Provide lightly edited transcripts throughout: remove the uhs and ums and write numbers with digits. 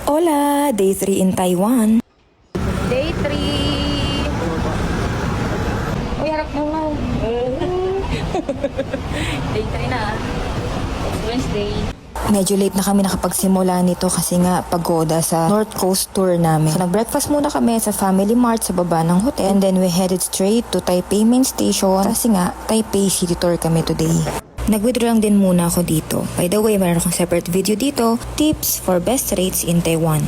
Hola! Day 3 in Taiwan. Day 3. Uy, harap naman. Day 3 na. It's Wednesday. Medyo late na kami nakapagsimula nito kasi nga pagoda sa North Coast tour namin. So nag-breakfast muna kami sa Family Mart sa baba ng hotel and then we headed straight to Taipei Main Station kasi nga Taipei City Tour kami today. Nag-withdraw lang din muna ako dito. By the way, meron akong separate video dito, tips for best rates in Taiwan.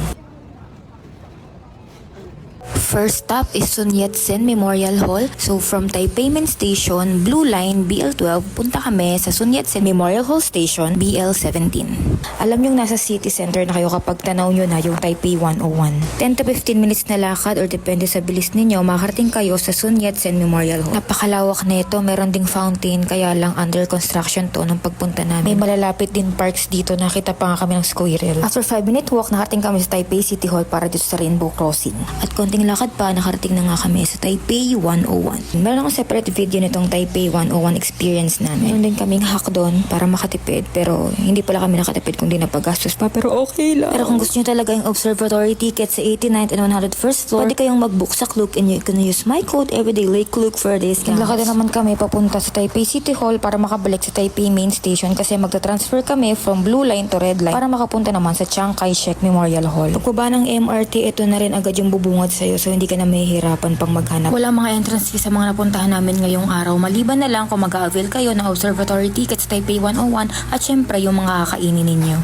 First stop is Sun Yat-sen Memorial Hall. So from Taipei Main Station, Blue Line, BL12, punta kami sa Sun Yat-sen Memorial Hall Station, BL17. Alam nyo nasa city center na kayo kapag tanaw nyo na yung Taipei 101. 10 to 15 minutes na lakad or depende sa bilis ninyo, makarating kayo sa Sun Yat-sen Memorial Hall. Napakalawak na ito, meron ding fountain, kaya lang under construction to nung pagpunta namin. May malalapit din parks dito, nakita pa nga kami ng squirrel. After 5-minute walk, nakarating kami sa Taipei City Hall para dito sa Rainbow Crossing. At konting lakad pa, nakarating na nga kami sa Taipei 101. Meron akong separate video nitong Taipei 101 experience namin. Meron din kaming hack doon para makatipid, pero hindi pala kami nakatipid kung di napagastos pa, pero okay lang. Pero kung gusto nyo talaga yung observatory ticket sa 89th and 101st floor, pwede kayong mag-book sa Klook and you can use my code everyday Klook for discounts. Naglakad naman kami papunta sa Taipei City Hall para makabalik sa Taipei Main Station kasi magta-transfer kami from Blue Line to Red Line para makapunta naman sa Chiang Kai-shek Memorial Hall. Pagbaba ng MRT, ito na rin agad yung bubungad sa'yo, so hindi ka na mahihirapan pang maghanap. Wala mga entrance fee sa mga napuntahan namin ngayong araw. Maliban na lang kung mag-avail kayo ng observatory tickets sa Taipei 101 at syempre yung mga kakainin ninyo.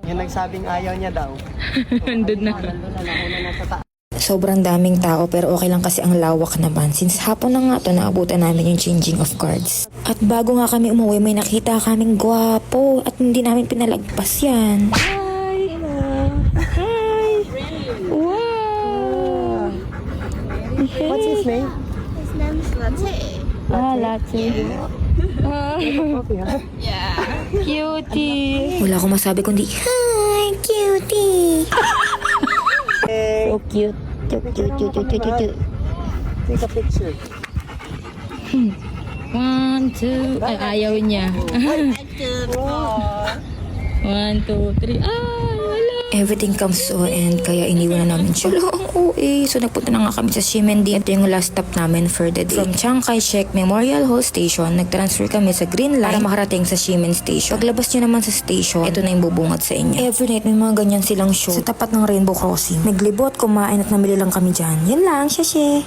Yung nagsabing ayaw niya daw. Nandun na. Sobrang daming tao pero okay lang kasi ang lawak naman. Since hapon na nga to, naabutan namin yung changing of cards. At bago nga kami umuwi, may nakita kaming gwapo at hindi namin pinalagpas yan. Hi! Hi! Wow! What's his name? His name is Latte. Latte. Cutie! Wala akong masabi kundi, hi, cutie! So cute. Cute, cute, cute, cute, cute, cute. Take a picture. 1, 2. Ay, ayaw niya. 1, 2, 3. Ay, wala. Everything comes to an end, kaya iniwan na namin siya. Ang OA. So nagpunta na nga kami sa Ximending. Ito yung last stop namin for the day. From Chiang Kai-shek Memorial Hall Station, nag-transfer kami sa Green Line para makarating sa Ximen Station. Paglabas nyo naman sa station, ito na yung bubungad sa inyo. Every night may mga ganyan silang show sa tapat ng Rainbow Crossing. Naglibot, kumain at namili lang kami dyan. Yan lang, syashe.